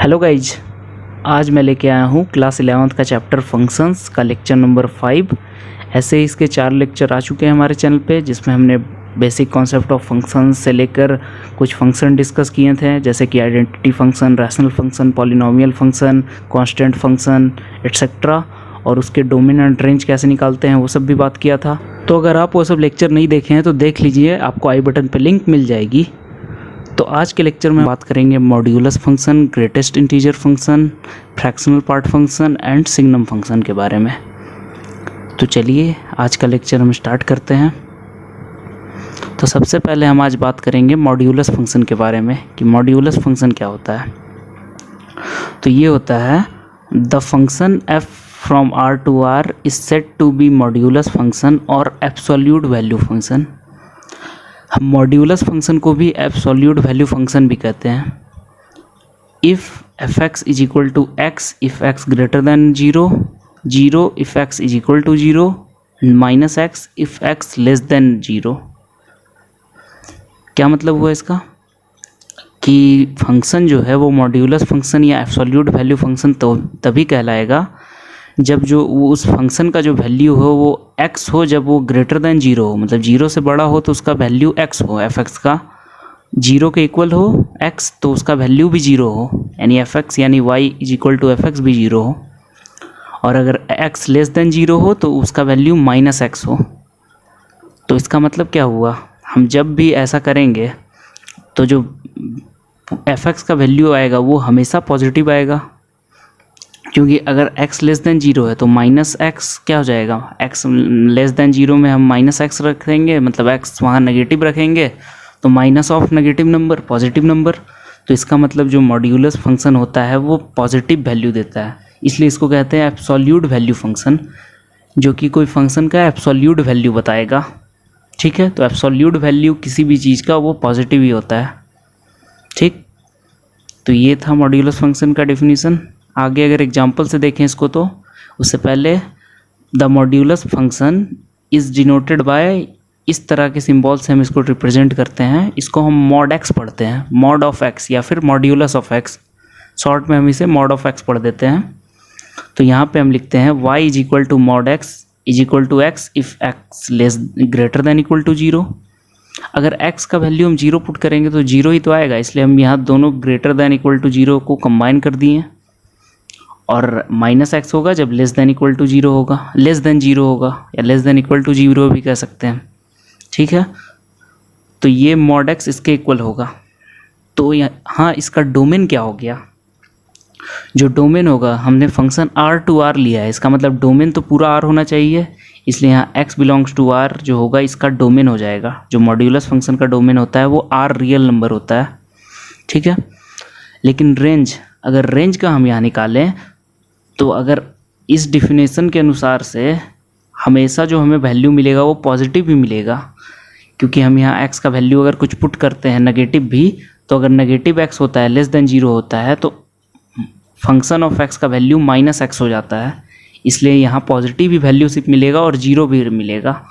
Hello guys, आज मैं लेके आया हूँ क्लास 11th का चैप्टर फंक्शंस का लेक्चर नंबर 5। ऐसे ही इसके 4 लेक्चर आ चुके हैं हमारे चैनल पे, जिसमें हमने बेसिक कॉन्सेप्ट ऑफ फंक्शंस से लेकर कुछ फंक्शन डिस्कस किए थे, जैसे कि identity function, rational function, polynomial function, constant function etcetera, और उसके डोमेन एंड रेंज कैसे निकालते हैं वो सब भी बात किया था। तो अगर आप वो सब लेक्चर नहीं देखे हैं तो देख लीजिए, आपको आई बटन पर लिंक मिल जाएगी। तो आज के लेक्चर में बात करेंगे modulus function, greatest integer function, fractional part function and signum function के बारे में। तो चलिए आज का लेक्चर हम स्टार्ट करते हैं। तो सबसे पहले हम आज बात करेंगे मॉड्यूलस फंक्शन के बारे में कि मॉड्यूलस फंक्शन क्या होता है। तो ये होता है the function f from r to r is said to be modulus function और एब्सोल्यूट वैल्यू फंक्शन। हम मॉड्यूलस फंक्शन को भी एब्सोल्यूट वैल्यू फंक्शन भी कहते हैं। If f x is equal to x if x greater than 0, 0 if x is equal to 0, minus x if x less than 0। क्या मतलब हुआ इसका कि फंक्शन जो है वो मॉड्यूलस फंक्शन या एब्सोल्यूट वैल्यू फंक्शन तो तभी कहलाएगा जब जो उस फंक्शन का जो वैल्यू हो वो x हो, जब वो ग्रेटर दैन 0 हो, मतलब 0 से बड़ा हो तो उसका वैल्यू x हो, एफ एक्स का 0 के इक्वल हो x तो उसका वैल्यू भी 0 हो, यानी एफ एक्स यानी y is equal to f x भी 0 हो। और अगर x लेस देन 0 हो तो उसका वैल्यू माइनस एक्स हो। तो इसका मतलब क्या हुआ, हम जब भी ऐसा करेंगे तो जो एफ एक्स का वैल्यू आएगा वो हमेशा पॉजिटिव आएगा, क्योंकि अगर x लेस देन 0 है तो माइनस एक्स क्या हो जाएगा, x लेस देन 0 में हम माइनस एक्स रख देंगे, मतलब x वहाँ नेगेटिव रखेंगे तो minus of negative number positive number. तो इसका मतलब जो मॉड्यूलस फंक्शन होता है वो पॉजिटिव वैल्यू देता है, इसलिए इसको कहते हैं एब्सोल्यूट वैल्यू फंक्शन, जो कि कोई फंक्शन का एब्सोल्यूट वैल्यू बताएगा। ठीक है, तो एब्सोल्यूट वैल्यू किसी भी चीज़ का वो पॉजिटिव ही होता है। ठीक, तो ये था मॉड्यूलस फंक्शन का डेफिनेशन। आगे अगर एग्जांपल से देखें इसको, तो उससे पहले the modulus function is denoted by, इस तरह के सिंबल से हम इसको रिप्रेजेंट करते हैं। इसको हम मॉड एक्स पढ़ते हैं, मॉड ऑफ एक्स या फिर मॉड्यूलस ऑफ एक्स, शॉर्ट में हम इसे मॉड ऑफ एक्स पढ़ देते हैं। तो यहाँ पे हम लिखते हैं y is equal to mod x is equal to x if x less greater than equal to 0। अगर x का वैल्यू हम 0 पुट करेंगे तो 0 ही तो आएगा, इसलिए हम यहाँ दोनों ग्रेटर देन इक्वल टू 0 को कंबाइन कर दिए। और माइनस एक्स होगा जब लेस देन इक्वल टू 0 होगा, लेस देन 0 होगा या लेस देन इक्वल टू 0 भी कह सकते हैं। ठीक है, तो ये मॉड एक्स इसके इक्वल होगा। तो हाँ, इसका डोमेन क्या हो गया, जो डोमेन होगा, हमने फंक्शन r टू r लिया है, इसका मतलब डोमेन तो पूरा r होना चाहिए, इसलिए यहाँ x बिलोंग्स टू r जो होगा इसका डोमेन हो जाएगा। जो मॉड्यूलस फंक्शन का डोमेन होता है वो r रियल नंबर होता है। ठीक है, लेकिन रेंज, अगर रेंज का हम यहाँ निकालें तो अगर इस डिफिनेशन के अनुसार से हमेशा जो हमें वैल्यू मिलेगा वो पॉजिटिव ही मिलेगा, क्योंकि हम यहाँ x का वैल्यू अगर कुछ पुट करते हैं नेगेटिव भी, तो अगर नेगेटिव x होता है, लेस देन 0 होता है, तो फंक्शन ऑफ x का वैल्यू माइनस एक्स हो जाता है, इसलिए यहाँ पॉजिटिव ही वैल्यू सिर्फ मिलेगा और 0 भी मिलेगा।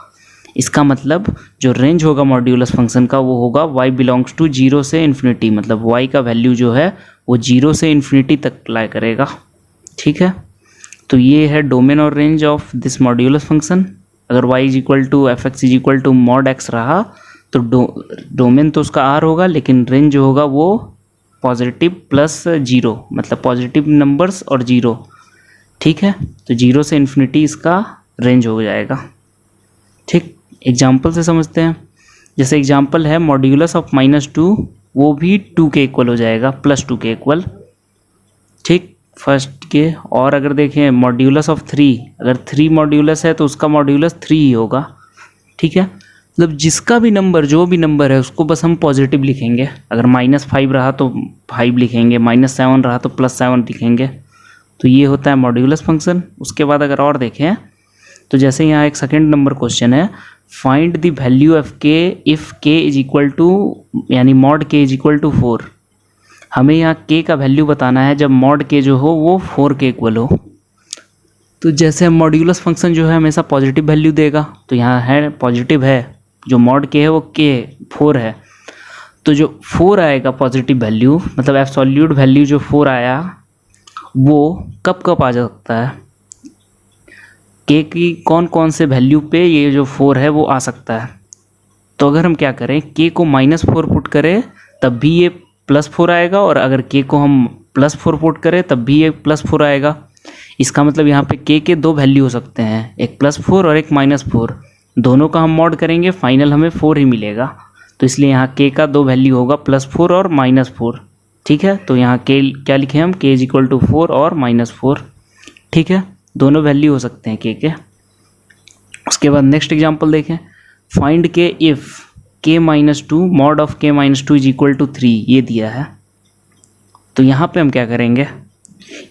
इसका मतलब जो रेंज होगा मॉड्यूलस फंक्शन का वो होगा y बिलोंग्स टू 0 से इन्फिनिटी, मतलब y का वैल्यू जो है वो 0 से इन्फिनिटी तक अप्लाई करेगा। ठीक है, तो ये है डोमेन और range of this modulus function. अगर y is equal to f x is equal to mod x रहा तो डोमेन तो उसका r होगा, लेकिन रेंज जो होगा वो पॉजिटिव प्लस 0, मतलब पॉजिटिव नंबर्स और 0। ठीक है, तो 0 से इन्फिनिटी इसका रेंज हो जाएगा। ठीक, एग्जाम्पल से समझते हैं। जैसे एग्जाम्पल है मॉड्यूलस ऑफ -2, वो भी 2 के इक्वल हो जाएगा, +2 के इक्वल। ठीक, फर्स्ट के। और अगर देखें मॉड्यूलस ऑफ 3, अगर 3 मॉड्यूलस है तो उसका मॉड्यूलस 3 ही होगा। ठीक है, मतलब जिसका भी नंबर, जो भी नंबर है उसको बस हम पॉजिटिव लिखेंगे। अगर -5 रहा तो 5 लिखेंगे, -7 रहा तो +7 लिखेंगे। तो ये होता है मॉड्यूलस फंक्शन। उसके बाद अगर और देखें तो जैसे यहाँ एक सेकेंड नंबर क्वेश्चन है, find the value of k if k is equal to, यानी mod k is equal to 4। हमें यहाँ k का वैल्यू बताना है जब मॉड k जो हो वो 4 के इक्वल हो। तो जैसे मॉड्यूलस फंक्शन जो है हमेशा पॉजिटिव वैल्यू देगा, तो यहाँ है पॉजिटिव है, जो मॉड k है वो k 4 है, तो तो जो 4 आएगा पॉजिटिव वैल्यू, मतलब एब्सोल्यूट वैल्यू जो 4 आया वो कब कब आ सकता है, के की कौन कौन से वैल्यू पे ये जो 4 है वो आ सकता है। तो अगर हम क्या करें, के को -4 पुट करें तब भी ये +4 आएगा, और अगर के को हम +4 पुट करें तब भी ये +4 आएगा। इसका मतलब यहाँ पे के दो वैल्यू हो सकते हैं, एक +4 और एक -4। दोनों का हम मॉड करेंगे, फाइनल हमें 4 ही मिलेगा। तो इसलिए यहाँ के का दो वैल्यू होगा, +4 और -4। ठीक है, तो यहाँ के क्या लिखे हम, के इज इक्वल टू 4 और -4। ठीक है, दोनों वैल्यू हो सकते हैं के। उसके बाद नेक्स्ट एग्जांपल देखें, find k if k-2 mod of k-2 is equal to 3, ये दिया है। तो यहाँ पे हम क्या करेंगे,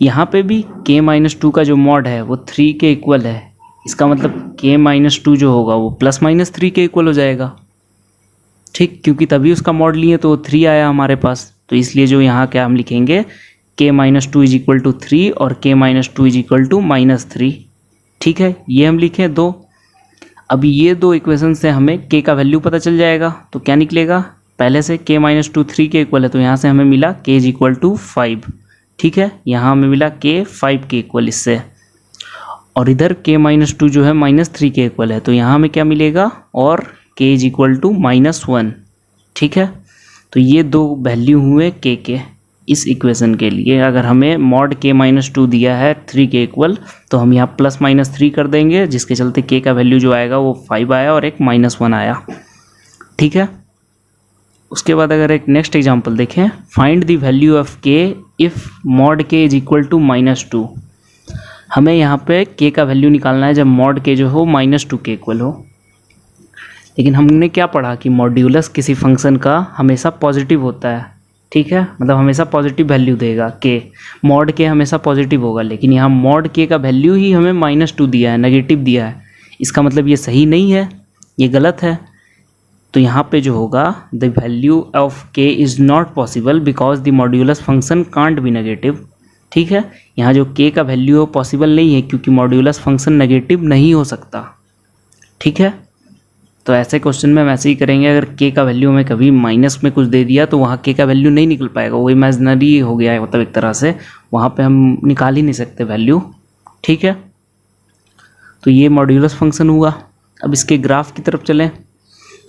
यहाँ पे भी k-2 का जो मॉड है वो 3 के इक्वल है। इसका मतलब k-2 जो होगा वो +-3 के इक्वल हो जाएगा। ठीक, क्योंकि तभी उसका मॉड लिए तो 3 आया हमारे पास। तो इसलिए जो यहाँ क्या हम लिखेंगे, k-2 इज इक्वल टू 3 और k-2 इज इक्वल टू -3। ठीक है, ये हम लिखें दो। अभी ये दो इक्वेशन से हमें k का वैल्यू पता चल जाएगा। तो क्या निकलेगा, पहले से k-2 3 के इक्वल है, तो यहाँ से हमें मिला k इज इक्वल टू 5। ठीक है, यहाँ हमें मिला k 5 के इक्वल इससे, और इधर k-2 जो है -3 के इक्वल है, तो यहाँ हमें क्या मिलेगा, और k इज इक्वल टू -1। ठीक है, तो ये दो वैल्यू हुए k के इस इक्वेशन के लिए। अगर हमें मॉड k-2 दिया है 3 के इक्वल, तो हम यहाँ +-3 कर देंगे, जिसके चलते k का वैल्यू जो आएगा वो 5 आया और एक -1 आया। ठीक है, उसके बाद अगर एक नेक्स्ट एग्जांपल देखें, find the value of k if mod k is equal to -2। हमें यहाँ पे k का वैल्यू निकालना है जब मॉड k जो हो -2 के इक्वल हो। लेकिन हमने क्या पढ़ा कि मॉड्यूलस किसी फंक्शन का हमेशा पॉजिटिव होता है। ठीक है, मतलब हमेशा पॉजिटिव वैल्यू देगा k, मॉड k हमेशा पॉजिटिव होगा। लेकिन यहाँ मॉड k का वैल्यू ही हमें -2 दिया है, नेगेटिव दिया है। इसका मतलब ये सही नहीं है, ये गलत है। तो यहाँ पे जो होगा, the value of k is not possible because the modulus function can't be negative. ठीक है, यहाँ जो k का वैल्यू पॉसिबल नहीं है, क्योंकि मॉड्यूलस फंक्शन नेगेटिव नहीं हो सकता। ठीक है, तो ऐसे क्वेश्चन में हम ऐसे ही करेंगे। अगर k का वैल्यू हमें कभी माइनस में कुछ दे दिया तो वहाँ k का वैल्यू नहीं निकल पाएगा, वो इमेजिनरी हो गया है, मतलब एक तरह से वहाँ पे हम निकाल ही नहीं सकते वैल्यू। ठीक है, तो ये मॉड्यूलस फंक्शन हुआ। अब इसके ग्राफ की तरफ चलें,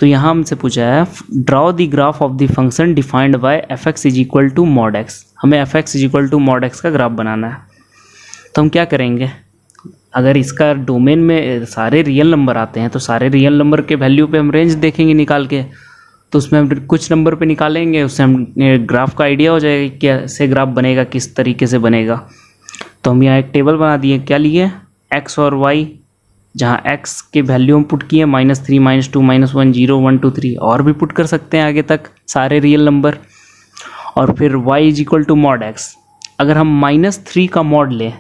तो यहाँ हमसे पूछा है draw the graph of the function defined by f(x) is equal to mod x। हमें f(x) is equal to mod x का ग्राफ बनाना है। तो हम क्या करेंगे, अगर इसका डोमेन में सारे रियल नंबर आते हैं तो सारे रियल नंबर के वैल्यू पे हम रेंज देखेंगे निकाल के, तो उसमें हम कुछ नंबर पे निकालेंगे, उससे हम ग्राफ का आइडिया हो जाएगा कि कैसे ग्राफ बनेगा, किस तरीके से बनेगा। तो हम यहाँ एक टेबल बना दिए, क्या लिए, x और y, जहाँ x के वैल्यू हम पुट किए -3, -2, -1, 0, 1, 2, 3, और भी पुट कर सकते हैं आगे तक सारे रियल नंबर। और फिर y is equal to mod x। अगर हम -3 का मॉड लें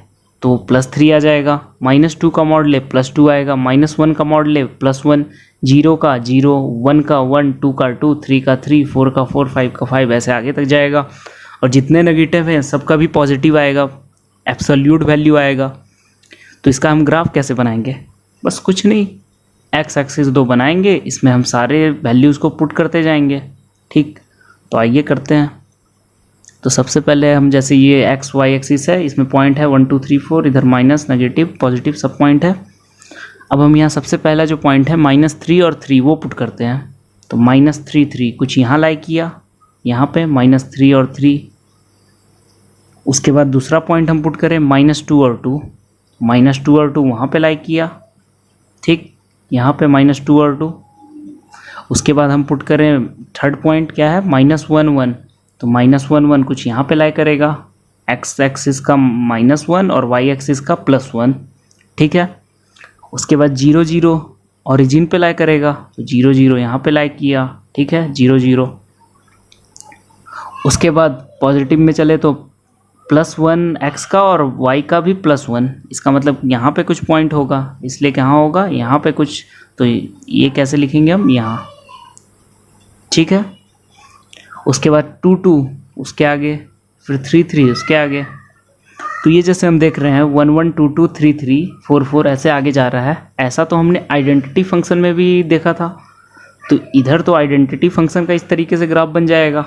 तो +3 आ जाएगा, -2 का मॉड ले +2 आएगा, -1 का मॉड ले +1, 0 का 0, 1 का 1, 2 का 2, 3 का 3, 4 का 4, 5 का 5, ऐसे आगे तक जाएगा। और जितने नेगेटिव हैं सबका भी पॉजिटिव आएगा, एब्सोल्यूट वैल्यू आएगा। तो इसका हम ग्राफ कैसे बनाएंगे, बस कुछ नहीं, x एक्सिस 2 बनाएंगे, इसमें हम सारे वैल्यूज़ को पुट करते जाएंगे। ठीक, तो आइए करते हैं। तो सबसे पहले हम, जैसे ये एक्स वाई एक्सिस है, इसमें पॉइंट है 1 2 3 4, इधर माइनस, नेगेटिव, पॉजिटिव सब पॉइंट है। अब हम यहाँ सबसे पहला जो पॉइंट है -3 और 3 वो पुट करते हैं। तो -3 3 कुछ यहाँ लाई किया, यहाँ पे -3 और 3। उसके बाद दूसरा पॉइंट हम पुट करें -2 और 2, -2 और 2 वहाँ पे लाई किया। ठीक, यहाँ पे -2 और 2। उसके बाद हम पुट करें थर्ड पॉइंट, क्या है, -1 1, तो -1 1 कुछ यहाँ पे लाई करेगा, x एक्सिस का -1 और y एक्सिस का +1। ठीक है, उसके बाद 0 0 ओरिजिन पे लाई करेगा, तो 0 0 यहाँ पे लाई किया। ठीक है, 0 0। उसके बाद पॉजिटिव में चले तो +1 x का और y का भी +1, इसका मतलब यहाँ पे कुछ पॉइंट होगा, इसलिए कहाँ होगा, यहाँ पे कुछ। तो ये कैसे लिखेंगे हम, यहाँ। ठीक है, उसके बाद 2 2 उसके आगे, फिर 3 3 उसके आगे। तो ये जैसे हम देख रहे हैं 1 1 2 2 3 3 4 4 ऐसे आगे जा रहा है। ऐसा तो हमने आइडेंटिटी फंक्शन में भी देखा था। तो इधर तो आइडेंटिटी फंक्शन का इस तरीके से ग्राफ बन जाएगा,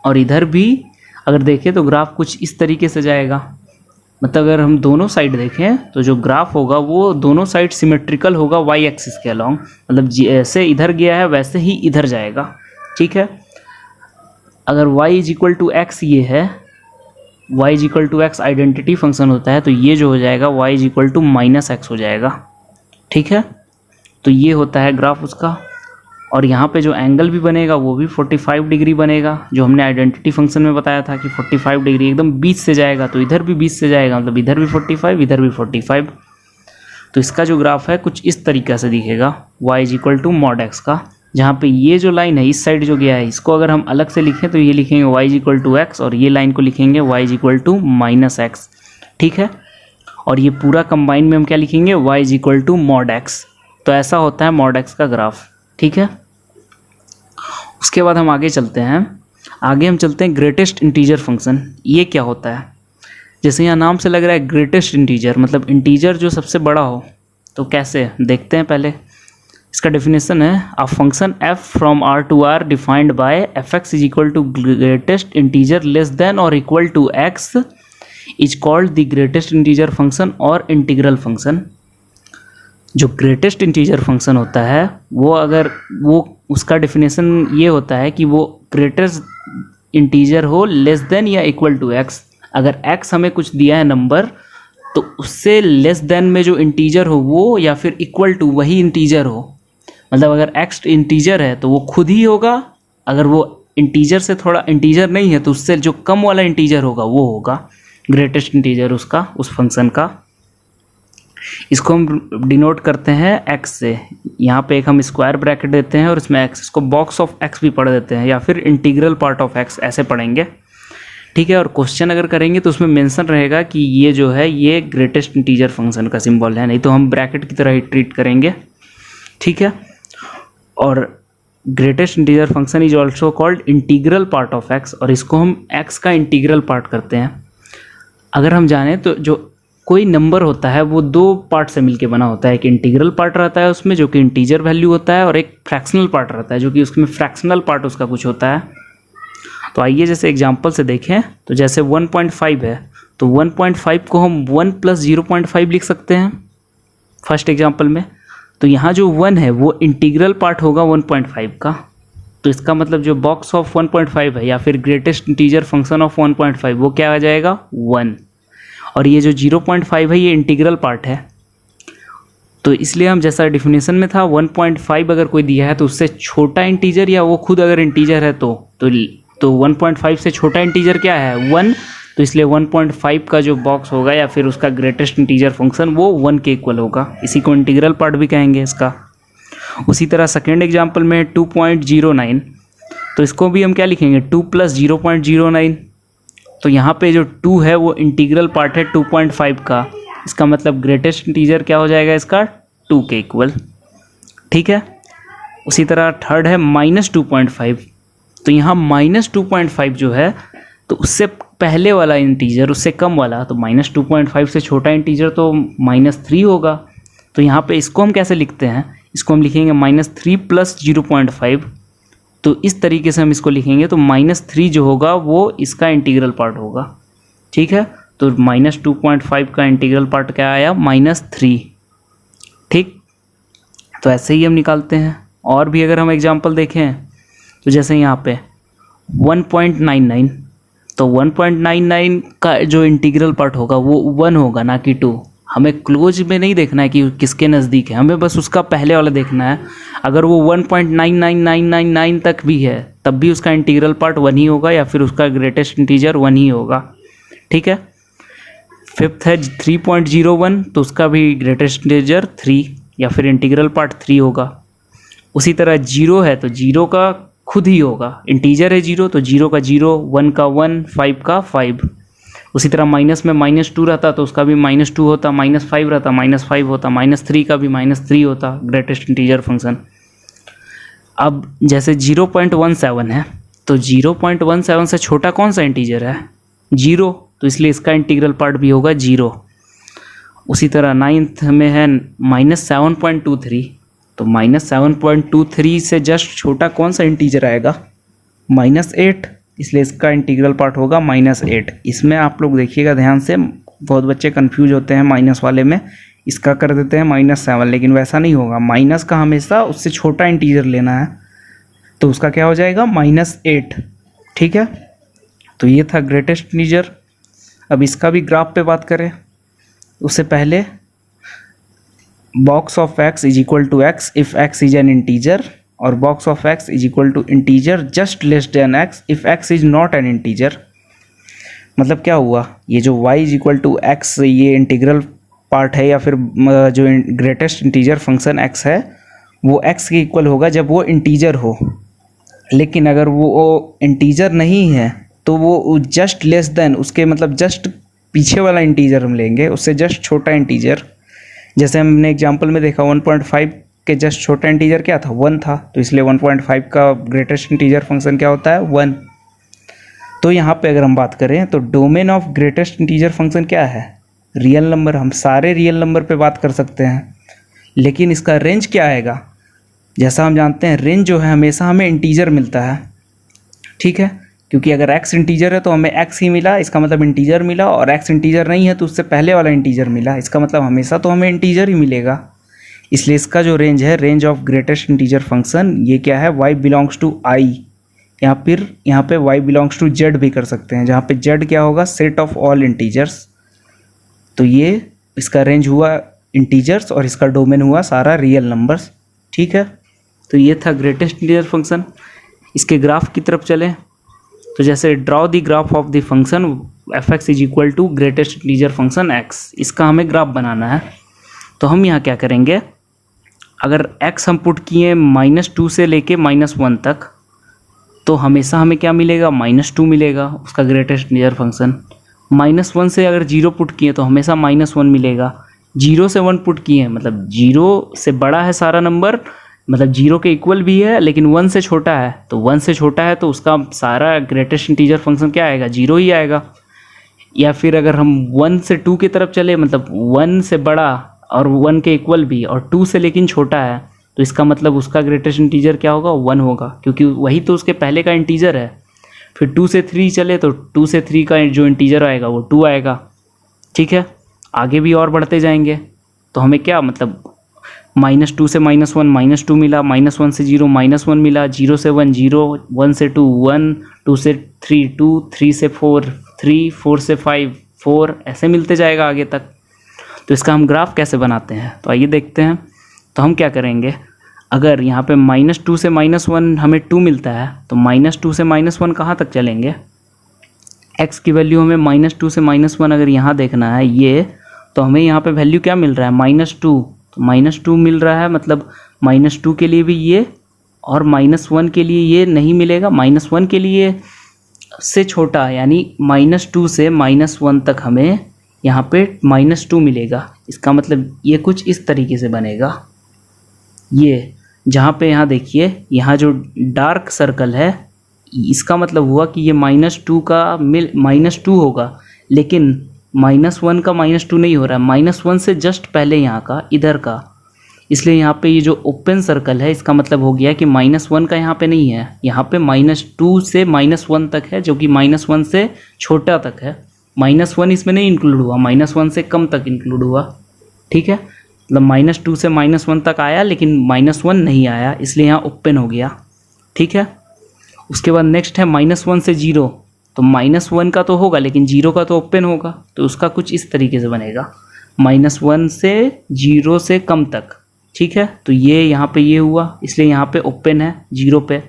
और इधर भी अगर देखें तो ग्राफ कुछ इस तरीके से जाएगा। मतलब अगर हम दोनों साइड देखें तो जो ग्राफ होगा वो दोनों साइड सिमेट्रिकल होगा वाई एक्सिस के अलॉन्ग, मतलब जैसे इधर गया है वैसे ही इधर जाएगा। ठीक है, अगर y is equal to x ये है, y is equal to x identity function होता है, तो ये जो हो जाएगा y is equal to minus x हो जाएगा। ठीक है, तो ये होता है ग्राफ उसका। और यहाँ पे जो एंगल भी बनेगा वो भी 45 डिग्री बनेगा, जो हमने आइडेंटिटी फंक्शन में बताया था कि 45 डिग्री एकदम बीच से जाएगा, तो इधर भी बीच से जाएगा, मतलब इधर भी 45 इधर भी 45। तो इसका जो ग्राफ है कुछ इस तरीके से दिखेगा y is equal to mod x का, जहाँ पे ये जो लाइन है इस साइड जो गया है इसको अगर हम अलग से लिखें तो ये लिखेंगे y is equal to x, और ये लाइन को लिखेंगे y is equal to minus x. ठीक है, और ये पूरा कंबाइन में हम क्या लिखेंगे y is equal to mod x. तो ऐसा होता है मॉड एक्स का ग्राफ। ठीक है, उसके बाद हम आगे चलते हैं। आगे हम चलते हैं ग्रेटेस्ट इंटीजर फंक्शन। ये क्या होता है, जैसे यहाँ नाम से लग रहा है ग्रेटेस्ट इंटीजर, मतलब इंटीजर जो सबसे बड़ा हो। तो कैसे देखते हैं, पहले इसका डेफिनेशन है a function f from r to r defined by fx is equal to greatest integer less than और equal to x is called the greatest integer function और इंटीग्रल फंक्शन। जो ग्रेटेस्ट इंटीजर फंक्शन होता है वो अगर वो उसका definition ये होता है कि वो ग्रेटेस्ट इंटीजर हो लेस देन या इक्वल टू एक्स। अगर एक्स हमें कुछ दिया है नंबर, तो उससे लेस देन में जो इंटीजर हो वो, या फिर इक्वल टू वही इंटीजर हो। मतलब अगर एक्स इंटीजर है तो वो खुद ही होगा, अगर वो इंटीजर से थोड़ा इंटीजर नहीं है तो उससे जो कम वाला इंटीजर होगा वो होगा ग्रेटेस्ट इंटीजर उसका, उस फंक्शन का। इसको हम डिनोट करते हैं एक्स से। यहाँ पे एक हम स्क्वायर ब्रैकेट देते हैं और इसमें एक्स, इसको बॉक्स ऑफ एक्स भी पढ़ देते हैं, या फिर इंटीग्रल पार्ट ऑफ एक्स ऐसे पढ़ेंगे। ठीक है, और क्वेश्चन अगर करेंगे तो उसमें मेंशन रहेगा कि ये जो है ये ग्रेटेस्ट इंटीजर फंक्शन का सिंबल है, नहीं तो हम ब्रैकेट की तरह ही ट्रीट करेंगे। ठीक है, और greatest integer function is also called integral part of x, और इसको हम एक्स का इंटीग्रल पार्ट करते हैं। अगर हम जाने तो जो कोई नंबर होता है वो दो पार्ट से मिलके बना होता है। एक इंटीग्रल पार्ट रहता है उसमें जो कि इंटीजर वैल्यू होता है, और एक फ्रैक्शनल पार्ट रहता है जो कि उसमें फ्रैक्शनल पार्ट उसका कुछ होता है। तो आइए जैसे एग्जांपल से देखें, तो जैसे 1.5 है तो 1.5 को हम 1 प्लस 0.5 लिख सकते हैं फर्स्ट एग्जांपल में। तो यहाँ जो 1 है वो इंटीग्रल पार्ट होगा 1.5 का, तो इसका मतलब जो बॉक्स ऑफ 1.5 है या फिर ग्रेटेस्ट इंटीजर फंक्शन ऑफ 1.5 वो क्या आ जाएगा 1। और ये जो 0.5 है ये इंटीग्रल पार्ट है, तो इसलिए हम जैसा डेफिनेशन में था 1.5 अगर कोई दिया है तो उससे छोटा इंटीजर, या वो खुद अगर इंटीजर है तो 1.5 से छोटा इंटीजर क्या है 1, तो इसलिए 1.5 का जो बॉक्स होगा या फिर उसका ग्रेटेस्ट इंटीजर फंक्शन वो 1 के इक्वल होगा। इसी को इंटीग्रल पार्ट भी कहेंगे इसका। उसी तरह सेकेंड एग्जाम्पल में 2.09, तो इसको भी हम क्या लिखेंगे 2 प्लस 0.09। तो यहाँ पे जो 2 है वो इंटीग्रल पार्ट है 2.5 का, इसका मतलब ग्रेटेस्ट इंटीजर क्या हो जाएगा इसका 2 के इक्वल। ठीक है, उसी तरह थर्ड है -2.5, तो यहाँ -2.5 जो है तो उससे पहले वाला इंटीजर उससे कम वाला, तो -2.5 से छोटा इंटीजर तो -3 होगा। तो यहाँ पे इसको हम कैसे लिखते हैं, इसको हम लिखेंगे -3 प्लस 0.5। तो इस तरीके से हम इसको लिखेंगे, तो -3 जो होगा वो इसका इंटीग्रल पार्ट होगा। ठीक है, तो -2.5 का इंटीग्रल पार्ट क्या आया -3। ठीक, तो ऐसे ही हम निकालते हैं। और भी अगर हम एग्जांपल देखें तो जैसे यहाँ पे 1.99, तो 1.99 का जो इंटीग्रल पार्ट होगा वो 1 होगा ना कि 2। हमें क्लोज में नहीं देखना है कि किसके नज़दीक है, हमें बस उसका पहले वाला देखना है। अगर वो 1.99999 तक भी है तब भी उसका इंटीग्रल पार्ट 1 ही होगा, या फिर उसका ग्रेटेस्ट इंटीजर 1 ही होगा। ठीक है, फिफ्थ है 3.01, तो उसका भी ग्रेटेस्ट इंटीजर 3 या फिर इंटीग्रल पार्ट 3 होगा। उसी तरह 0 है तो 0 का खुद ही होगा, इंटीजर है 0 तो 0 का 0, 1 का 1, 5 का 5। उसी तरह माइनस में -2 रहता तो उसका भी -2 होता, -5 रहता -5 होता, -3 का भी -3 होता ग्रेटेस्ट इंटीजर फंक्शन। अब जैसे 0.17 है, तो 0.17 से छोटा कौन सा इंटीजर है 0, तो इसलिए इसका इंटीग्रल पार्ट भी होगा 0। उसी तरह 9th में है -7.23, तो -7.23 से जस्ट छोटा कौन सा इंटीजर आएगा? -8, इसलिए इसका इंटीग्रल पार्ट होगा -8। इसमें आप लोग देखिएगा ध्यान से, बहुत बच्चे कंफ्यूज होते हैं माइनस वाले में, इसका कर देते हैं -7, लेकिन वैसा नहीं होगा। माइनस का हमेशा उससे छोटा इंटीजर लेना है, तो उसका क्या हो जाएगा? -8। ठीक है, तो ये था ग्रेटेस्ट इंटीजर। अब इसका भी ग्राफ पे बात करें, उससे पहले box of x is equal to x if x is an integer, और box of x is equal to integer just less than x if x is not an integer. मतलब क्या हुआ, ये जो y is equal to x ये integral part है, या फिर जो ग्रेटेस्ट इंटीजर फंक्शन x है वो x के इक्वल होगा जब वो इंटीजर हो। लेकिन अगर वो इंटीजर नहीं है तो वो जस्ट लेस देन, उसके मतलब जस्ट पीछे वाला इंटीजर हम लेंगे, उससे जस्ट छोटा इंटीजर। जैसे हमने एग्जांपल में देखा 1.5 के जस्ट छोटा इंटीजर क्या था? 1 था, तो इसलिए 1.5 का ग्रेटेस्ट इंटीजर फंक्शन क्या होता है? 1। तो यहाँ पे अगर हम बात करें तो domain of greatest integer function क्या है? Real number. हम सारे रियल नंबर पे बात कर सकते हैं, लेकिन इसका रेंज क्या आएगा? जैसा हम जानते हैं रेंज जो है हमेशा हमें इंटीजर मिलता है। ठीक है, क्योंकि अगर x इंटीजर है तो हमें x ही मिला, इसका मतलब इंटीजर मिला, और x इंटीजर नहीं है तो उससे पहले वाला इंटीजर मिला, इसका मतलब हमेशा तो हमें इंटीजर ही मिलेगा। इसलिए इसका जो रेंज है, range of greatest integer function, ये क्या है? y बिलोंग्स टू i, या फिर यहाँ पे y बिलोंग्स टू z भी कर सकते हैं, जहाँ पे z क्या होगा? Set of all integers. तो ये इसका रेंज हुआ इंटीजर्स और इसका डोमेन हुआ सारा रियल नंबर्स। ठीक है, तो ये था ग्रेटेस्ट इंटीजर फंक्शन। इसके ग्राफ की तरफ चलें तो जैसे draw the graph of the function f(x) is equal to greatest integer function x, इसका हमें ग्राफ बनाना है। तो हम यहाँ क्या करेंगे, अगर x हम पुट किए -2 से लेके -1 तक, तो हमेशा हमें क्या मिलेगा? -2 मिलेगा उसका ग्रेटेस्ट इंटीजर फंक्शन। -1 से अगर 0 पुट किए तो हमेशा -1 मिलेगा। 0 से 1 पुट किए मतलब 0 से बड़ा है सारा नंबर, मतलब 0 के इक्वल भी है, लेकिन 1 से छोटा है, तो 1 से छोटा है तो उसका सारा ग्रेटेस्ट इंटीजर फंक्शन क्या आएगा? 0 ही आएगा। या फिर अगर हम 1 से 2 की तरफ चले, मतलब 1 से बड़ा और 1 के इक्वल भी और 2 से लेकिन छोटा है, तो इसका मतलब उसका ग्रेटेस्ट इंटीजर क्या होगा? 1 होगा, क्योंकि वही तो उसके पहले का इंटीजर है। फिर 2 से 3 चले तो 2 से 3 का जो इंटीजर आएगा वो 2 आएगा। ठीक है, आगे भी और बढ़ते जाएंगे तो हमें क्या मतलब -2 से -1 -2 मिला, -1 से 0 -1 मिला, 0 से 1 0, 1 से 2 1, 2 से 3 2, 3 से 4 3, 4 से 5 4, ऐसे मिलते जाएगा आगे तक। तो इसका हम ग्राफ कैसे बनाते हैं तो आइए देखते हैं। तो हम क्या करेंगे, अगर यहाँ पे -2 से -1 हमें 2 मिलता है, तो -2 से -1 कहाँ तक चलेंगे? x की वैल्यू हमें -2 से -1 अगर यहाँ देखना है ये, तो हमें यहाँ पे वैल्यू क्या मिल रहा है? -2। तो -2 मिल रहा है, मतलब -2 के लिए भी ये और -1 के लिए ये नहीं मिलेगा। -1 के लिए से छोटा, यानी -2 से -1 तक हमें यहाँ पे -2 मिलेगा। इसका मतलब ये कुछ इस तरीके से बनेगा। ये जहाँ पे यहाँ देखिए, यहाँ जो डार्क सर्कल है, इसका मतलब हुआ कि ये -2 का -2 होगा, लेकिन -1 का -2 नहीं हो रहा है, -1 से जस्ट पहले यहाँ का, इधर का। इसलिए यहाँ पे ये जो ओपन सर्कल है, इसका मतलब हो गया कि -1 का यहाँ पे नहीं है, यहाँ पे -2 से -1 तक है, जो कि -1 से छोटा तक है। -1 इसमें नहीं इंक्लूड हुआ, -1 से कम तक इंक्लूड हुआ। ठीक है, मतलब -2 से -1 तक आया, लेकिन -1 नहीं आया, इसलिए यहाँ ओपन हो गया। ठीक है, उसके बाद नेक्स्ट है -1 से 0, तो -1 का तो होगा, लेकिन 0 का तो ओपन होगा, तो उसका कुछ इस तरीके से बनेगा, -1 से 0 से कम तक। ठीक है, तो ये यहाँ पे ये हुआ, इसलिए यहाँ पे ओपन है 0 पे।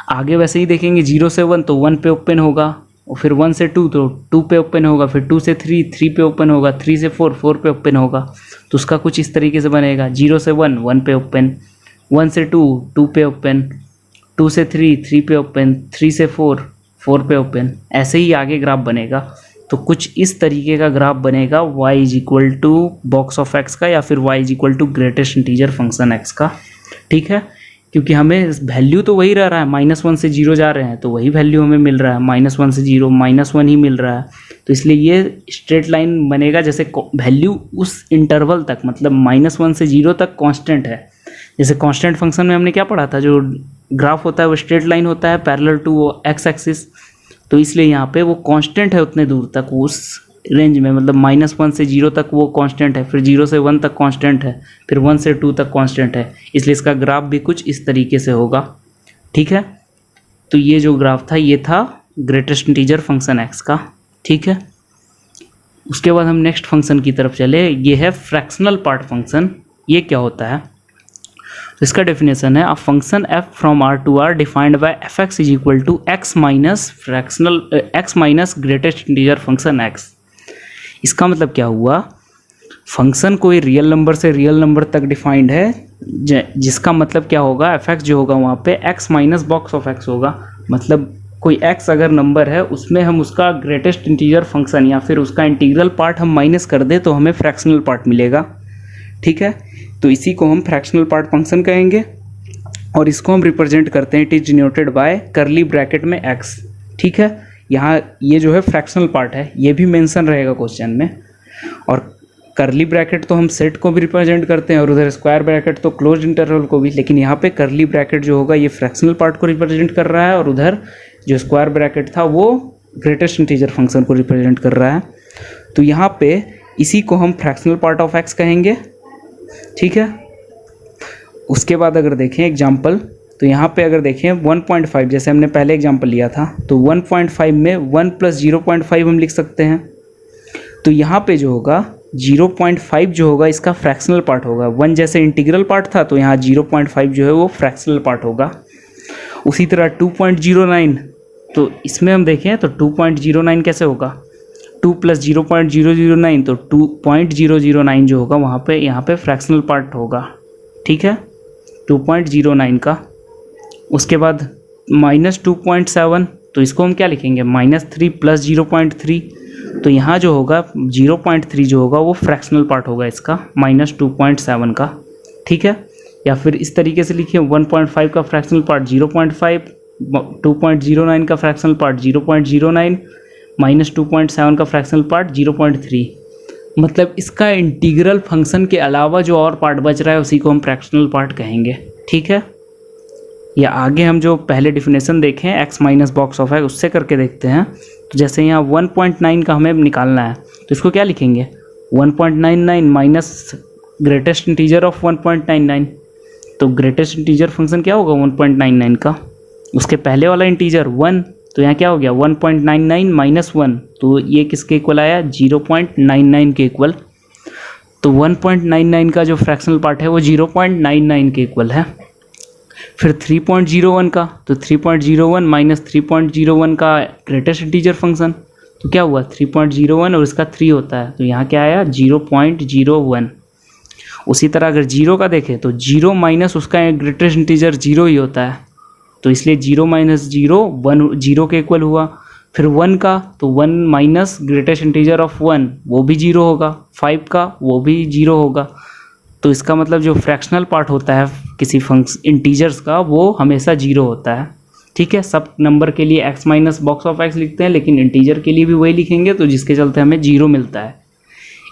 आगे वैसे ही देखेंगे, 0 से 1 तो 1 पे ओपन होगा, और फिर 1 से 2 तो 2 पे ओपन होगा, फिर 2 से 3 3 पे ओपन होगा, 3 से 4 4 पे ओपन होगा। तो उसका कुछ इस तरीके से बनेगा, 0 से 1 1 पे ओपन, 1 से 2 2 पे ओपन, 2 से 3 3 पे ओपन, 3 से 4 4 पे ओपन, ऐसे ही आगे ग्राफ बनेगा। तो कुछ इस तरीके का ग्राफ बनेगा y is equal to box of x का, या फिर y is equal to greatest integer function x का। ठीक है, क्योंकि हमें वैल्यू तो वही रह रहा है, -1 से 0 जा रहे हैं तो वही वैल्यू हमें मिल रहा है, -1 से 0 -1 ही मिल रहा है। तो इसलिए ये स्ट्रेट लाइन बनेगा, जैसे वैल्यू उस इंटरवल तक, मतलब -1 से 0 तक कांस्टेंट है, जैसे कांस्टेंट फंक्शन में हमने क्या पढ़ा था, जो ग्राफ होता है वो स्ट्रेट लाइन होता है पैरेलल टू एक्स एक्सिस, तो इसलिए यहाँ पे वो कांस्टेंट है उतने दूर तक, उस रेंज में, मतलब -1 से 0 तक वो कांस्टेंट है, फिर 0 से 1 तक कांस्टेंट है, फिर 1 से 2 तक कांस्टेंट है, इसलिए इसका ग्राफ भी कुछ इस तरीके से होगा। ठीक है, तो ये जो ग्राफ था ये था ग्रेटेस्ट इंटीजर फंक्शन एक्स का। ठीक है, उसके बाद हम नेक्स्ट फंक्शन की तरफ चले, ये है फ्रैक्शनल पार्ट फंक्शन। ये क्या होता है, तो इसका डेफिनेशन है, a function f from r to r defined by f x is equal to x minus fractional x minus greatest integer function x. इसका मतलब क्या हुआ, फंक्शन कोई रियल नंबर से रियल नंबर तक डिफाइंड है, जिसका मतलब क्या होगा, एफ एक्स जो होगा वहाँ पे x minus box of x होगा, मतलब कोई एक्स अगर नंबर है उसमें हम उसका ग्रेटेस्ट इंटीजर फंक्शन या फिर उसका इंटीग्रल पार्ट हम माइनस कर दें तो हमें फ्रैक्शनल पार्ट मिलेगा। ठीक है, तो इसी को हम फ्रैक्शनल पार्ट फंक्शन कहेंगे और इसको हम रिप्रेजेंट करते हैं, इट इज डिनोटेड बाय करली ब्रैकेट में एक्स। ठीक है, यहाँ ये जो है फ्रैक्शनल पार्ट है, ये भी मेंशन रहेगा क्वेश्चन में, और करली ब्रैकेट तो हम सेट को भी रिप्रेजेंट करते हैं और उधर स्क्वायर ब्रैकेट तो क्लोज्ड इंटरवल को भी, लेकिन यहाँ पे करली ब्रैकेट जो होगा ये फ्रैक्शनल पार्ट को रिप्रेजेंट कर रहा है और उधर जो स्क्वायर ब्रैकेट था वो ग्रेटेस्ट इंटीजर फंक्शन को रिप्रेजेंट कर रहा है। तो यहाँ पे इसी को हम फ्रैक्शनल पार्ट ऑफ एक्स कहेंगे। ठीक है, उसके बाद अगर देखें एग्जाम्पल, तो यहाँ पे अगर देखें 1.5, जैसे हमने पहले एग्जाम्पल लिया था, तो 1.5 में 1 + 0.5 हम लिख सकते हैं। तो यहाँ पे जो होगा 0.5 जो होगा इसका फ्रैक्शनल पार्ट होगा, 1 जैसे इंटीग्रल पार्ट था तो यहाँ 0.5 जो है वो फ्रैक्शनल पार्ट होगा। उसी तरह 2.09, तो इसमें हम देखें तो 2.09 कैसे होगा, 2 + 0.009, तो 2.009 जो होगा वहाँ पे यहाँ पे फ्रैक्शनल पार्ट होगा। ठीक है, 2.09 का। उसके बाद -2.7, तो इसको हम क्या लिखेंगे, -3 + 0.3, तो यहाँ जो होगा 0.3 जो होगा वो फ्रैक्शनल पार्ट होगा इसका, -2.7 का। ठीक है, या फिर इस तरीके से लिखिए 1.5 का फ्रैक्शनल पार्ट 0.5, 2.09 का फ्रैक्शनल पार्ट 0.09, -2.7 का फ्रैक्शनल पार्ट 0.3, मतलब इसका इंटीग्रल फंक्शन के अलावा जो और पार्ट बच रहा है उसी को हम फ्रैक्शनल पार्ट कहेंगे। ठीक है, या आगे हम जो पहले डिफिनेशन देखें x minus box of x उससे करके देखते हैं। तो जैसे यहाँ 1.9 का हमें निकालना है तो इसको क्या लिखेंगे, 1.99 माइनस ग्रेटेस्ट इंटीजर ऑफ 1.99, तो ग्रेटेस्ट इंटीजर फंक्शन क्या होगा 1.99 का, उसके पहले वाला इंटीजर 1, तो यहाँ क्या हो गया 1.99 - 1, तो ये किसके इक्वल आया 0.99 के इक्वल। तो 1.99 का जो फ्रैक्शनल पार्ट है वो 0.99 के इक्वल है। फिर 3.01 का, तो 3.01 - 3.01 का ग्रेटेस्ट इंटीजर फंक्शन, तो क्या हुआ 3.01 और इसका 3 होता है, तो यहाँ क्या आया 0.01। उसी तरह अगर 0 का देखें तो 0 माइनस उसका ग्रेटेस्ट इंटीजर 0 ही होता है, तो इसलिए 0 - 0 1 0 के इक्वल हुआ। फिर 1 का, तो 1 माइनस ग्रेटेस्ट इंटीजर ऑफ 1 वो भी 0 होगा, 5 का वो भी 0 होगा। तो इसका मतलब जो फ्रैक्शनल पार्ट होता है किसी इंटीजर्स का वो हमेशा 0 होता है। ठीक है, सब नंबर के लिए x माइनस बॉक्स ऑफ x लिखते हैं, लेकिन इंटीजर के लिए भी वही लिखेंगे, तो जिसके चलते हमें 0 मिलता है।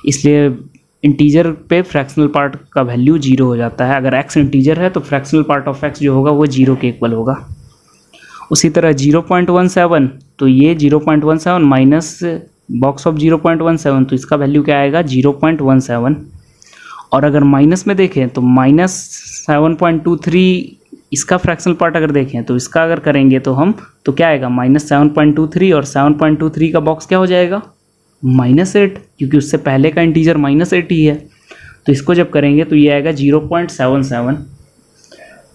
इसलिए इंटीजर पे फ्रैक्शनल पार्ट का वैल्यू 0 हो जाता है। अगर x इंटीजर है तो फ्रैक्शनल पार्ट ऑफ x जो होगा वो 0 के इक्वल होगा। उसी तरह 0.17, तो ये 0.17 माइनस बॉक्स ऑफ 0.17, तो इसका वैल्यू क्या आएगा 0.17। और अगर माइनस में देखें तो -7.23 इसका फ्रैक्शनल पार्ट अगर देखें तो इसका अगर करेंगे तो हम, तो क्या आएगा -7.23, और 7.23 का बॉक्स क्या हो जाएगा -8, क्योंकि उससे पहले का इंटीजर -8 ही है। तो इसको जब करेंगे तो ये आएगा 0.77।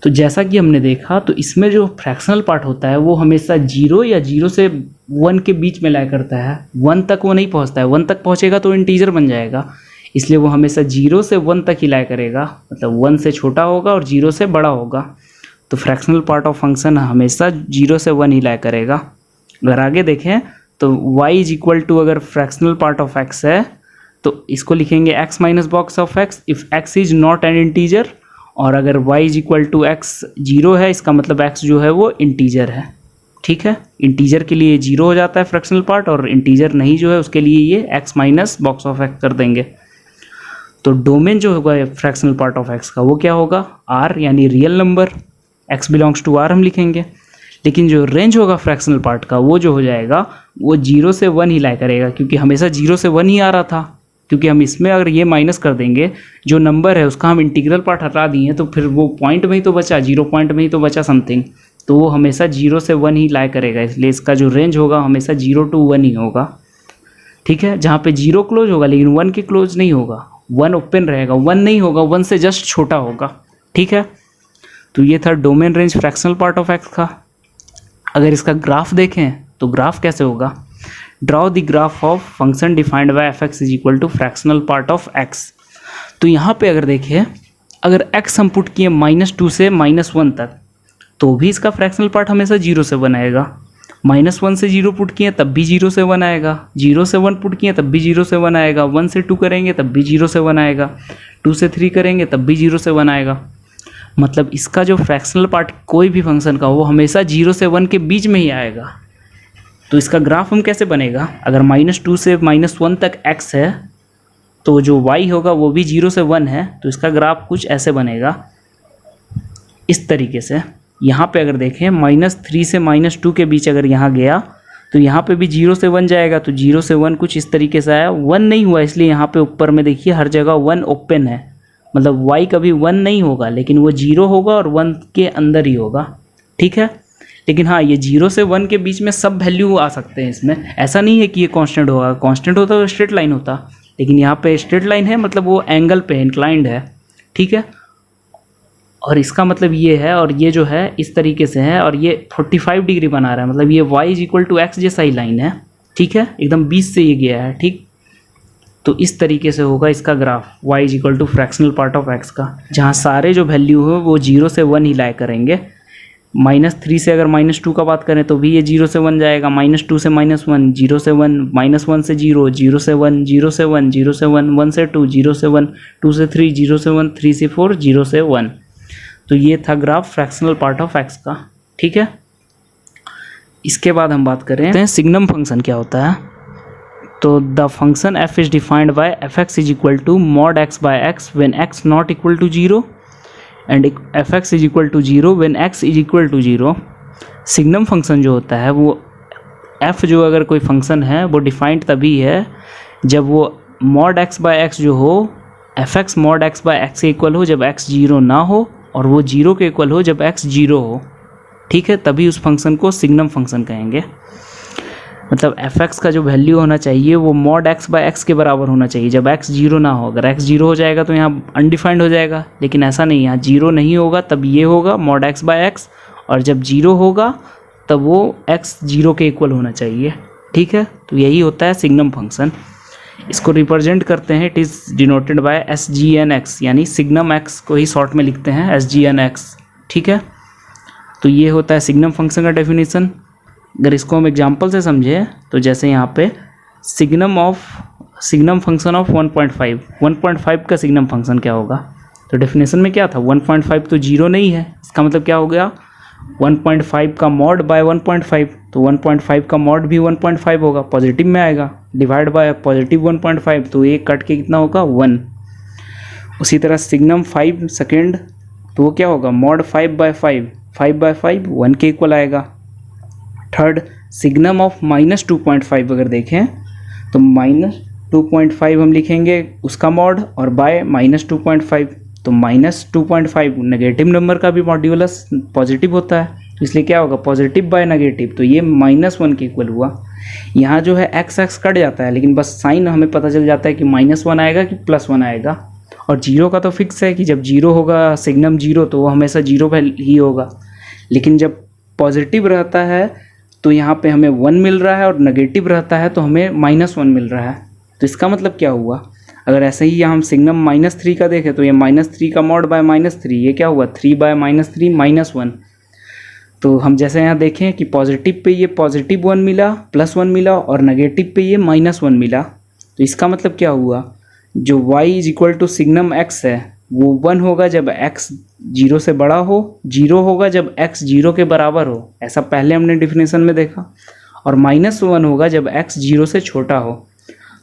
तो जैसा कि हमने देखा तो इसमें जो फ्रैक्शनल पार्ट होता है वो हमेशा 0 या 0 से 1 के बीच में लाया करता है, 1 तक वो नहीं पहुंचता है, 1 तक पहुंचेगा तो इंटीजर बन जाएगा, इसलिए वो हमेशा 0 से 1 तक ही लाया करेगा, मतलब 1 से छोटा होगा और 0 से बड़ा होगा। तो फ्रैक्शनल पार्ट ऑफ फंक्शन हमेशा 0 से 1 ही लाया करेगा। अगर आगे देखें तो y इज इक्वल टू, अगर फ्रैक्शनल पार्ट ऑफ x है तो इसको लिखेंगे x माइनस box of x if x is not an integer, और अगर y is equal to x 0 है इसका मतलब x जो है वो इंटीजर है। ठीक है, इंटीजर के लिए 0 हो जाता है फ्रैक्शनल पार्ट, और इंटीजर नहीं जो है उसके लिए ये x माइनस बॉक्स ऑफ x कर देंगे। तो डोमेन जो होगा फ्रैक्शनल पार्ट ऑफ एक्स का वो क्या होगा, आर यानी real number, x belongs to r हम लिखेंगे। लेकिन जो रेंज होगा फ्रैक्शनल पार्ट का वो जो हो जाएगा वो 0 से 1 ही लाई करेगा, क्योंकि हमेशा 0 से 1 ही आ रहा था। क्योंकि हम इसमें अगर ये माइनस कर देंगे, जो नंबर है उसका हम इंटीग्रल पार्ट हटा दिए तो फिर वो पॉइंट में ही तो बचा, 0 पॉइंट में ही तो बचा समथिंग, तो वो हमेशा 0 से 1 ही लाई करेगा। इसलिए इसका जो रेंज होगा हमेशा 0 to 1 ही होगा, ठीक है। जहाँ पे 0 क्लोज होगा लेकिन 1 के क्लोज नहीं होगा, 1 ओपन रहेगा, 1 नहीं होगा, 1 से जस्ट छोटा होगा, ठीक है। तो ये था domain range fractional part of x का। अगर इसका ग्राफ देखें तो ग्राफ कैसे होगा, draw the graph of function defined by f x is equal to fractional part of x. तो यहाँ पे अगर देखें, अगर x हम पुट किए -2 से -1 तक तो भी इसका फ्रैक्शनल पार्ट हमेशा 0 से 1 आएगा। -1 से 0 पुट किए तब भी 0 से 1 आएगा, 0 से 1 पुट किए तब भी 0 से 1 आएगा, 1 से 2 करेंगे तब भी 0 से 1 आएगा, 2 से 3 करेंगे तब भी 0 से 1 आएगा। मतलब इसका जो फ्रैक्शनल पार्ट कोई भी फंक्शन का वो हमेशा 0 से 1 के बीच में ही आएगा। तो इसका ग्राफ हम कैसे बनेगा, अगर -2 से -1 तक x है तो जो y होगा वो भी 0 से 1 है, तो इसका ग्राफ कुछ ऐसे बनेगा, इस तरीके से। यहाँ पे अगर देखें -3 से -2 के बीच अगर यहाँ गया तो यहाँ पे भी 0 से 1 जाएगा, तो 0 से 1 कुछ इस तरीके से आया, 1 नहीं हुआ, इसलिए यहाँ पे ऊपर में देखिए हर जगह 1 ओपन है, मतलब y कभी 1 नहीं होगा लेकिन वो 0 होगा और 1 के अंदर ही होगा, ठीक है। लेकिन हाँ, ये 0 से 1 के बीच में सब वैल्यू आ सकते हैं इसमें, ऐसा नहीं है कि ये कांस्टेंट होगा, कांस्टेंट होता तो स्ट्रेट लाइन होता, लेकिन यहाँ पे स्ट्रेट लाइन है, मतलब वो एंगल पे इंक्लाइंड है, ठीक है। और इसका मतलब ये है, और ये जो है इस तरीके से है, और ये 45 डिग्री बना रहा है, मतलब ये y = x जैसा ही लाइन है, ठीक है, एकदम 20 से ये गया है, ठीक। तो इस तरीके से होगा इसका graph y = fractional part of x का, जहाँ सारे जो वैल्यू हो वो 0 से 1 ही लाए करेंगे। -3 से अगर -2 का बात करें तो भी ये 0 से 1 जाएगा, -2 से -1, 0 से 1, -1 से 0, 0 से 1, 0 से 1, 0 से 1, 1 से 2, 0 से 1, 2 से 3, 0 से 1, 3 से 4, 0 से 1। तो ये था graph fractional part of x का, ठीक है। इसके बाद हम बात करें सिग्नम फंक्शन क्या होता है। तो the function f is defined by fx is equal to mod x by x when x not equal to 0 and fx is equal to 0 when x is equal to 0। Signum function जो होता है वो f जो अगर कोई function है वो defined तभी है जब वो mod x बाय x जो हो fx mod x by x के इक्वल हो जब x 0 ना हो, और वो 0 के इक्वल हो जब x 0 हो, ठीक है, तभी उस फंक्शन को सिग्नम फंक्शन कहेंगे। मतलब fx का जो वैल्यू होना चाहिए वो mod x बाय x के बराबर होना चाहिए जब x 0 ना हो। अगर x 0 हो जाएगा तो यहाँ अनडिफाइंड हो जाएगा, लेकिन ऐसा नहीं, यहाँ 0 नहीं होगा तब ये होगा mod x बाय x, और जब 0 होगा तब वो x 0 के इक्वल होना चाहिए, ठीक है। तो यही होता है सिग्नम फंक्शन। इसको रिप्रेजेंट करते हैं, it is denoted by SGN(x), यानी सिग्नम x को ही शॉर्ट में लिखते हैं SGN(x), ठीक है। तो ये होता है सिग्नम फंक्शन का डेफिनेशन। अगर इसको हम एग्जांपल से समझें तो जैसे यहाँ पे सिग्नम फंक्शन ऑफ 1.5 का सिग्नम फंक्शन क्या होगा, तो डेफिनेशन में क्या था, 1.5 तो 0 नहीं है, इसका मतलब क्या हो गया 1.5 का मॉड बाय 1.5, तो 1.5 का मॉड भी 1.5 होगा, पॉजिटिव में आएगा, डिवाइड बाय पॉजिटिव 1.5, तो एक कट के कितना होगा 1। उसी तरह सिग्नम 5 सेकेंड, तो वो क्या होगा मॉड 5 बाय 5 1 के इक्वल आएगा। थर्ड सिग्नम ऑफ -2.5 अगर देखें तो -2.5 हम लिखेंगे उसका मॉड और बाय -2.5, तो -2.5 नेगेटिव नंबर का भी मॉड्यूलस पॉजिटिव होता है, इसलिए क्या होगा पॉजिटिव बाय नेगेटिव, तो ये -1 के इक्वल हुआ। यहाँ जो है x कट जाता है, लेकिन बस साइन हमें पता चल जाता है कि -1 आएगा कि +1 आएगा, और 0 का तो फिक्स है कि जब 0 होगा सिग्नम 0 तो वो हमेशा 0 ही होगा, लेकिन जब पॉजिटिव रहता है तो यहाँ पे हमें 1 मिल रहा है, और नेगेटिव रहता है तो हमें -1 मिल रहा है। तो इसका मतलब क्या हुआ, अगर ऐसे ही हम सिग्नम -3 का देखें तो ये -3 का मॉड बाय -3, ये क्या हुआ 3 बाय -3 -1। तो हम जैसे यहाँ देखें कि पॉजिटिव पे ये पॉजिटिव 1 मिला, +1 मिला, और नेगेटिव पे ये -1 मिला, तो इसका मतलब क्या हुआ, जो y = सिग्नम x है वो 1 होगा जब x 0 से बड़ा हो, 0 होगा जब x 0 के बराबर हो, ऐसा पहले हमने डिफिनेशन में देखा, और -1 होगा जब x 0 से छोटा हो।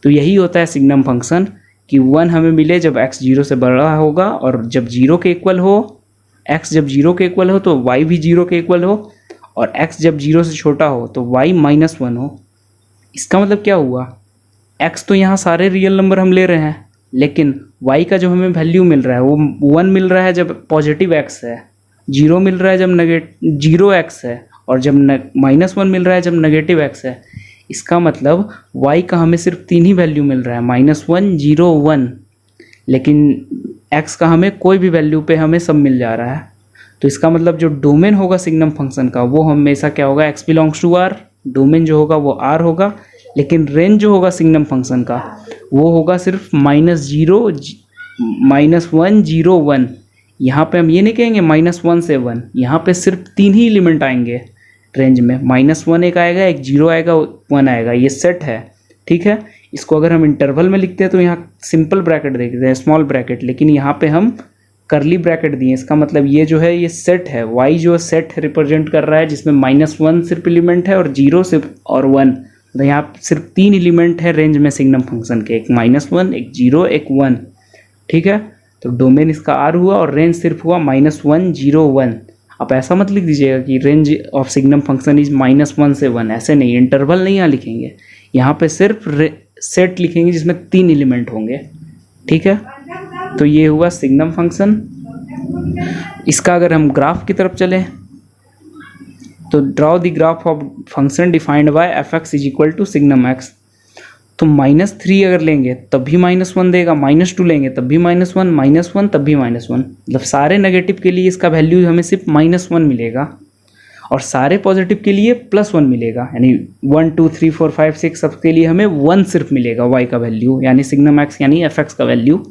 तो यही होता है सिग्नम फंक्शन, कि 1 हमें मिले जब x 0 से बड़ा होगा, और जब 0 के इक्वल हो, x जब 0 के इक्वल हो तो y भी 0 के इक्वल हो, और x जब 0 से छोटा हो तो y -1 हो। इसका मतलब क्या हुआ, x तो यहाँ सारे रियल नंबर हम ले रहे हैं, लेकिन y का जो हमें वैल्यू मिल रहा है वो 1 मिल रहा है जब पॉजिटिव x है, 0 मिल रहा है जब जीरो x है, और जब -1 मिल रहा है जब नेगेटिव x है। इसका मतलब y का हमें सिर्फ 3 ही वैल्यू मिल रहा है, -1, 0, 1, लेकिन x का हमें कोई भी वैल्यू पे हमें सब मिल जा रहा है। तो इसका मतलब जो डोमेन होगा सिग्नम फंक्शन का वो हमेशा क्या होगा, x belongs to r, domain जो होगा वो r होगा, लेकिन रेंज जो होगा सिग्नम फंक्शन का वो होगा सिर्फ -0, -1, 0, 1। यहाँ पे हम ये नहीं कहेंगे -1 से 1, यहाँ पे सिर्फ 3 ही एलिमेंट आएंगे रेंज में, -1 एक आएगा, एक 0 आएगा, 1 आएगा, ये सेट है, ठीक है। इसको अगर हम इंटरवल में लिखते हैं तो यहाँ सिंपल ब्रैकेट देखते हैं, स्मॉल ब्रैकेट, लेकिन यहाँ पे हम करली ब्रैकेट दिए। इसका मतलब ये जो है ये सेट है, y जो सेट रिप्रेजेंट कर रहा है जिसमें -1 सिर्फ एलिमेंट है और 0 सिर्फ और 1, तो यहाँ सिर्फ 3 एलिमेंट है रेंज में सिग्नम फंक्शन के, एक -1, एक 0, एक 1, ठीक है। तो डोमेन इसका r हुआ और रेंज सिर्फ हुआ -1, 0, 1। आप ऐसा मत लिख दीजिएगा कि range of signum function is -1 से 1, ऐसे नहीं, इंटरवल नहीं यहाँ लिखेंगे, यहाँ पे सिर्फ सेट लिखेंगे जिसमें 3 एलिमेंट होंगे, ठीक है। तो ये हुआ सिग्नम फंक्शन। इसका अगर हम ग्राफ की तरफ चलें तो draw the graph of function defined by f(x) is equal to signum x। तो -3 अगर लेंगे तब भी -1 देगा, -2 लेंगे तब भी -1, -1 तब भी -1, मतलब सारे नेगेटिव के लिए इसका वैल्यू हमें सिर्फ -1 मिलेगा, और सारे पॉजिटिव के लिए +1 मिलेगा, यानी 1, 2, 3, 4, 5, 6 सबके लिए हमें 1 सिर्फ मिलेगा y का वैल्यू, यानी सिग्नम x यानी f(x) का वैल्यू,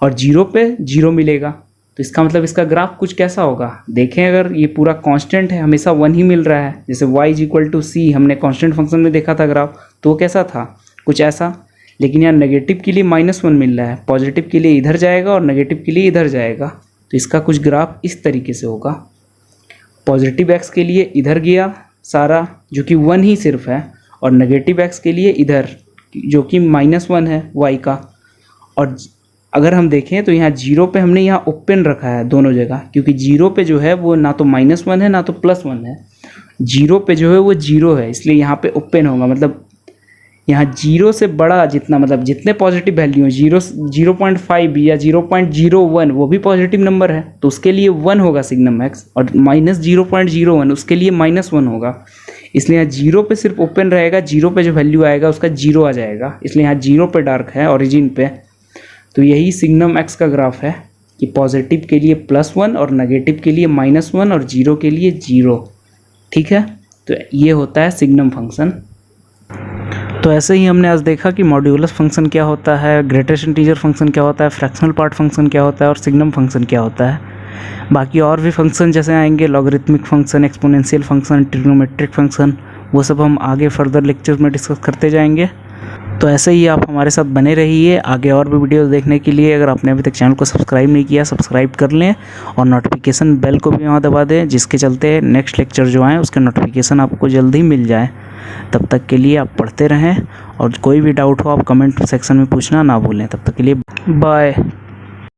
और 0 पे 0 मिलेगा। तो इसका मतलब इसका ग्राफ कुछ कैसा होगा, देखें अगर ये पूरा कांस्टेंट है, हमेशा 1 ही मिल रहा है, जैसे y = c हमने कांस्टेंट फंक्शन में देखा था ग्राफ, तो वो कैसा था, कुछ ऐसा। लेकिन यहाँ नेगेटिव के लिए -1 मिल रहा है, पॉजिटिव के लिए इधर जाएगा और नेगेटिव के लिए इधर जाएगा, तो इसका कुछ ग्राफ इस तरीके से होगा। पॉजिटिव x के लिए इधर गया सारा जो कि 1 ही सिर्फ है, और नेगेटिव x के लिए इधर जो कि -1 है y का। और अगर हम देखें तो यहाँ 0 पे हमने यहाँ ओपन रखा है दोनों जगह, क्योंकि 0 पे जो है वो ना तो -1 है ना तो +1 है, 0 पे जो है वो 0 है, इसलिए यहाँ पे ओपन होगा, मतलब यहाँ 0 से बड़ा जितना, मतलब जितने पॉजिटिव वैल्यू हैं 0.5 या 0.01 वो भी पॉजिटिव नंबर है, तो उसके लिए 1 होगा सिग्नम x, और -0.01 उसके लिए -1 होगा, इसलिए यहाँ 0 पे सिर्फ ओपन रहेगा, 0 पे जो वैल्यू आएगा उसका 0 आ जाएगा, इसलिए यहाँ 0 पे डार्क है ओरिजिन पे। तो यही सिग्नम x का ग्राफ है कि पॉजिटिव के लिए +1 और नेगेटिव के लिए -1 और 0 के लिए 0, ठीक है। तो ये होता है सिग्नम फंक्शन। तो ऐसे ही हमने आज देखा कि मॉड्यूलस फंक्शन क्या होता है, ग्रेटेस्ट इंटीजर फंक्शन क्या होता है, फ्रैक्शनल पार्ट फंक्शन क्या होता है, और सिग्नम फंक्शन क्या होता है। बाकी और भी फंक्शन जैसे आएंगे, logarithmic function, exponential function, trigonometric function, वो सब हम आगे फर्दर लेक्चर्स में डिस्कस करते जाएंगे। तो ऐसे ही आप हमारे साथ बने रहिए आगे और भी वीडियोस देखने के लिए। अगर आपने अभी तक चैनल को सब्सक्राइब नहीं किया, सब्सक्राइब कर लें, और नोटिफिकेशन बेल को भी वहाँ दबा दें, जिसके चलते नेक्स्ट लेक्चर जो आए उसके नोटिफिकेशन आपको जल्दी मिल जाए। तब तक के लिए आप पढ़ते रहें, और कोई भी डाउट हो आप कमेंट सेक्शन में पूछना ना भूलें। तब तक के लिए बाय।